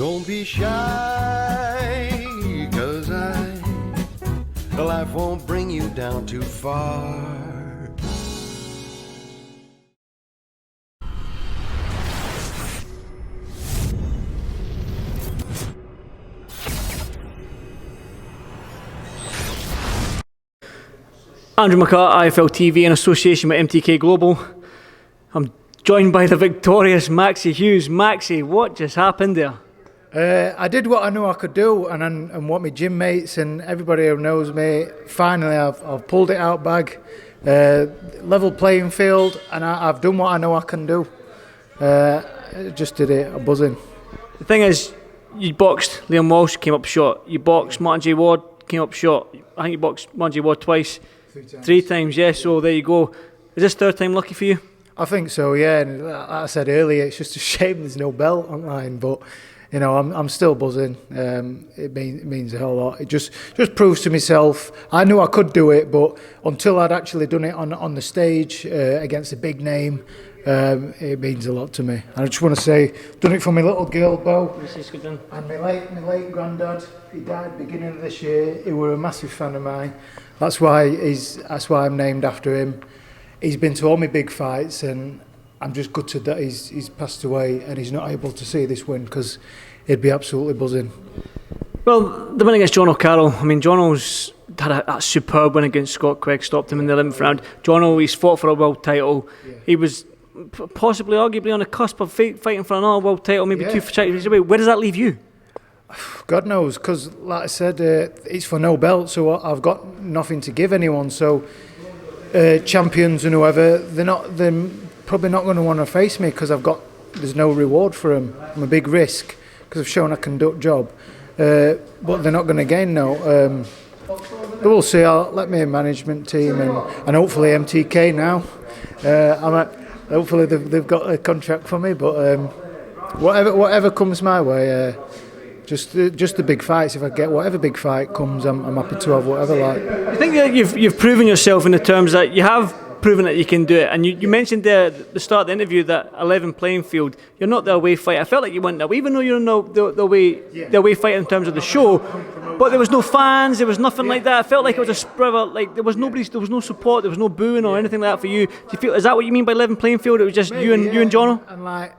Don't be shy, 'cause life won't bring you down too far. Andrew McCART, IFL TV in association with MTK Global. I'm joined by the victorious Maxi Hughes. Maxi, what just happened there? I did what I knew I could do, and what my gym mates and everybody who knows me, finally I've pulled it out bag, level playing field, and I've done what I know I can do. Just did it, I'm buzzing. The thing is, you boxed Liam Walsh, came up short. You boxed Martin J. Ward, came up short. I think you boxed Martin J. Ward twice. Three times, yeah, so there you go. Is this third time lucky for you? I think so, yeah, and like I said earlier, it's just a shame there's no belt online, but you know, I'm still buzzing. It means a whole lot. It just proves to myself. I knew I could do it, but until I'd actually done it on the stage against a big name, it means a lot to me. And I just want to say, done it for my little girl, Bo, and my late granddad. He died beginning of this year. He were a massive fan of mine. That's why I'm named after him. He's been to all my big fights, and I'm just gutted that he's passed away and he's not able to see this win, because he'd be absolutely buzzing. Well, the win against Jono Carroll, I mean, Jono's had a superb win against Scott Quigg, stopped him in the 11th round. Jono, he's fought for a world title. Yeah. He was possibly, arguably on the cusp of fighting for another world title, maybe two fights away. Where does that leave you? God knows, because like I said, it's for no belt, so I've got nothing to give anyone. So champions and whoever, they're probably not going to want to face me, because there's no reward for them. I'm a big risk because I've shown I can do a job, but they're not going to gain no. But we'll see. I'll let my management team and hopefully MTK now. Hopefully they've got a contract for me, but whatever comes my way. Just the big fights. If I get whatever big fight comes, I'm happy to have whatever. Like, I think that you've proven yourself in the terms that you have proven that you can do it. And you mentioned there at the start of the interview that 11 playing field. You're not the away fight. I felt like you went that way, even though you're not the away fight in terms of the show. But there was no fans. There was nothing like that. I felt like it was a spread. Like there was no support. There was no booing or anything like that for you. Do you feel? Is that what you mean by 11 playing field? It was just you and Jono. And like.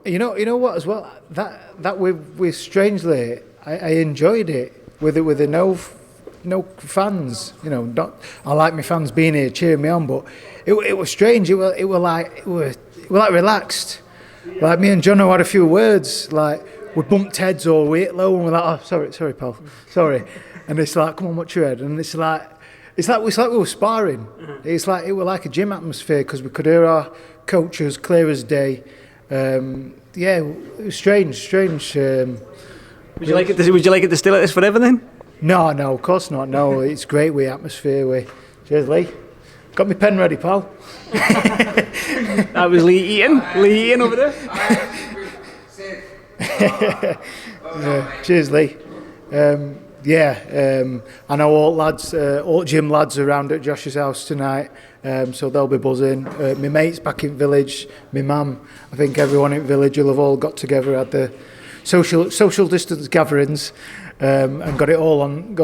You know what as well, that with strangely I enjoyed it with the no fans, you know. I like my fans being here cheering me on, but it was strange. It were like relaxed. Like me and Jono had a few words, like we bumped heads or we hit low and we're like, oh sorry pal, sorry, and it's like, come on, watch your head, and it's like we were sparring. It's like it was like a gym atmosphere, because we could hear our coaches clear as day. Yeah, it was strange. Would you like it to stay like this forever then? No, of course not. No, it's great with atmosphere. Cheers, Lee. Got my pen ready, pal. That was Lee Eaton over there. Yeah, cheers, Lee. I know all gym lads around at Josh's house tonight, so they'll be buzzing. My mates back in village, my mum, I think everyone in village will have all got together at the social distance gatherings, and got it all on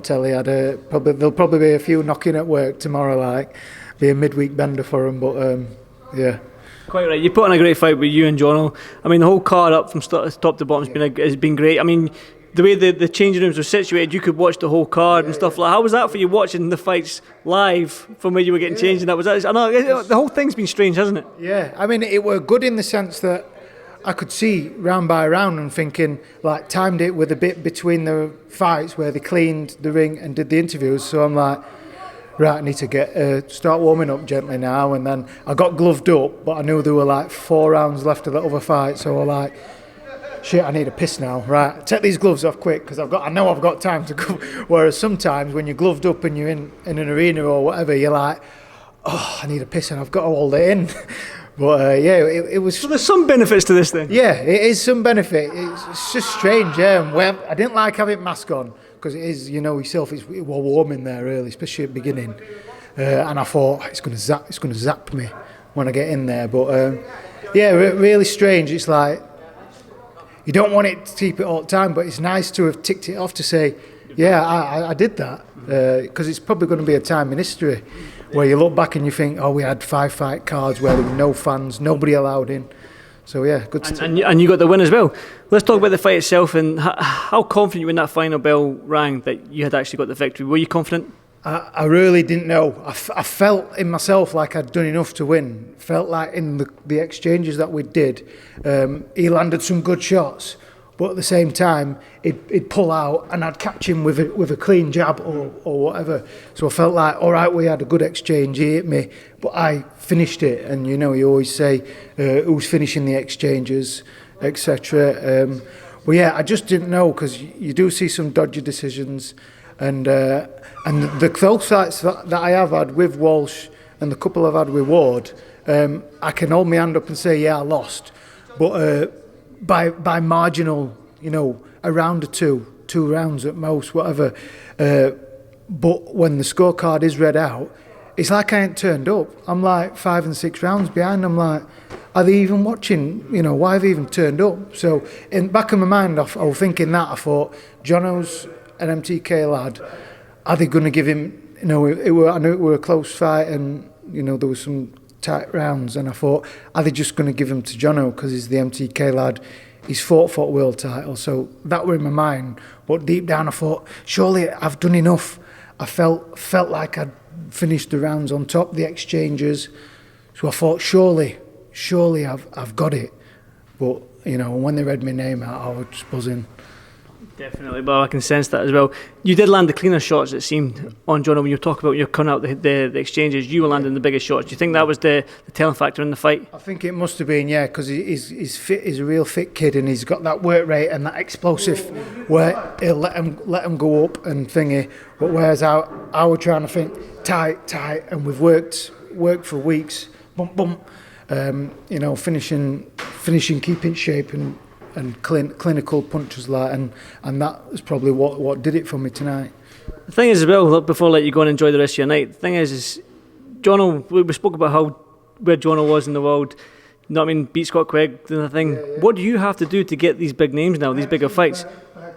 telly. There'll probably be a few knocking at work tomorrow, like be a midweek bender for them, but yeah. Quite right. You put on a great fight with you and Jono. I mean, the whole card up from top to bottom has been great. I mean, the way the changing rooms were situated, you could watch the whole card and stuff like that. How was that for you, watching the fights live from where you were getting changed? And that was that. I know the whole thing's been strange, hasn't it? Yeah, I mean, it were good in the sense that I could see round by round and thinking, like, timed it with a bit between the fights where they cleaned the ring and did the interviews. So I'm like, right, I need to start warming up gently now. And then I got gloved up, but I knew there were like 4 rounds left of that other fight. So I was like, shit, I need a piss now. Right, take these gloves off quick, because I know I've got time to go. Whereas sometimes when you're gloved up and you're in an arena or whatever, you're like, oh, I need a piss and I've got to hold it in. But it was. So there's some benefits to this then. Yeah, it is some benefit. It's just strange. Yeah, I didn't like having mask on, because it is, you know yourself, it was warm in there early, especially at the beginning. And I thought it's going to zap me when I get in there. But really strange. It's like, you don't want it to keep it all the time, but it's nice to have ticked it off to say, yeah, I did that, because it's probably going to be a time in history where you look back and you think, oh, we had 5 fight cards where there were no fans, nobody allowed in. So yeah, good to and you got the win as well. Let's talk about the fight itself and how confident you when that final bell rang that you had actually got the victory. Were you confident? I really didn't know. I felt in myself like I'd done enough to win. Felt like in the exchanges that we did, he landed some good shots, but at the same time he'd pull out and I'd catch him with a clean jab or whatever. So I felt like, all right, we had a good exchange. He hit me, but I finished it. And you know, you always say who's finishing the exchanges, etc. But yeah, I just didn't know, because you do see some dodgy decisions. And the close fights that I have had with Walsh and the couple I've had with Ward, I can hold my hand up and say, yeah, I lost. But by marginal, you know, a round or two rounds at most, whatever. But when the scorecard is read out, it's like I ain't turned up. I'm like 5 and 6 rounds behind. I'm like, are they even watching? You know, why have they even turned up? So in the back of my mind, I was thinking that. I thought, Jono's an MTK lad. Are they going to give him? You know, I knew it were a close fight, and you know there was some tight rounds. And I thought, are they just going to give him to Jono because he's the MTK lad? He's fought for a world title, so that were in my mind. But deep down, I thought, surely I've done enough. I felt like I'd finished the rounds on top, the exchanges. So I thought, surely I've got it. But you know, when they read my name out, I was just buzzing. Definitely, but I can sense that as well. You did land the cleaner shots, it seemed, on Jono. When you talk about you cutting out the exchanges, you were landing the biggest shots. Do you think that was the telling factor in the fight? I think it must have been, yeah, because he's fit. He's a real fit kid, and he's got that work rate and that explosive where he'll let him go up and thingy. But whereas I was trying to think tight, and we've worked for weeks, bump, you know, finishing, keeping shape and clinical punches like, and that was probably what did it for me tonight. The thing is as well, look, before I let you go and enjoy the rest of your night, the thing is Jono, we spoke about where Jono was in the world, you know what I mean, beat Scott Quigg, the thing. Yeah. What do you have to do to get these big names now, these bigger fights?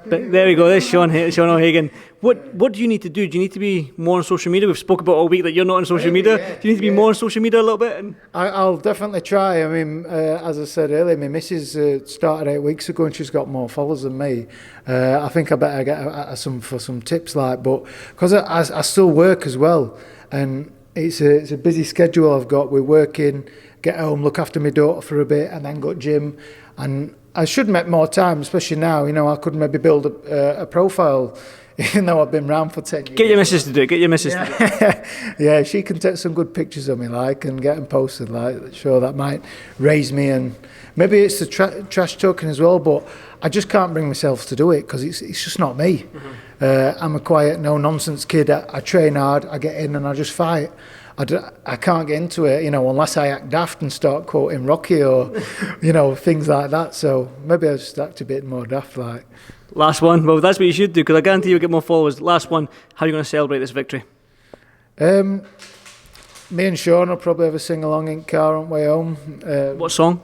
But there we go, there's Sean O'Hagan. What do you need to do? Do you need to be more on social media? We've spoke about all week that you're not on social media. Do you need to be more on social media a little bit? I'll definitely try. I mean, as I said earlier, my missus started 8 weeks ago and she's got more followers than me. I think I better get some tips, like, but because I still work as well, and it's a busy schedule I've got. We're working, get home, look after my daughter for a bit, and then go to gym. And I should make more time, especially now. You know, I could maybe build a profile, even though I've been around for 10 years. Get your missus to do it. Get your missus to do it. Yeah, she can take some good pictures of me, like, and get them posted, like, sure, that might raise me. And maybe it's the trash talking as well, but I just can't bring myself to do it because it's just not me. Mm-hmm. I'm a quiet, no-nonsense kid. I train hard, I get in and I just fight. I can't get into it, you know, unless I act daft and start quoting Rocky or, you know, things like that. So maybe I just act a bit more daft, like. Last one. Well, that's what you should do, because I guarantee you'll get more followers. Last one. How are you going to celebrate this victory? Me and Sean will probably have a sing-along in car on the way home. What song?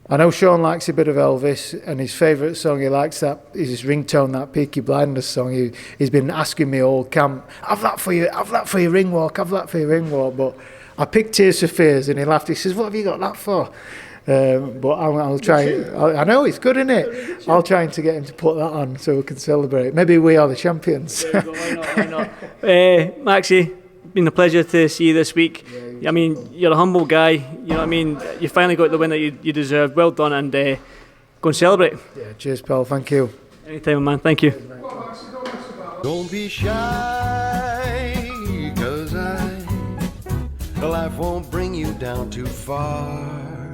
I know Sean likes a bit of Elvis, and his favourite song he likes is his ringtone, that Peaky Blinders song. He's been asking me all camp, have that for your ring walk, have that for your ring walk. But I picked Tears for Fears, and he laughed. He says, what have you got that for? But I'll try. I know it's good, isn't it? I'll try to get him to put that on so we can celebrate. Maybe we are the champions. There you go, why not? Maxi, been a pleasure to see you this week. I mean, you're a humble guy, you know what I mean? You finally got the win that you deserved. Well done, and go and celebrate. Yeah, cheers, pal. Thank you. Anytime, man. Thank you. Don't be shy, 'cause life won't bring you down too far.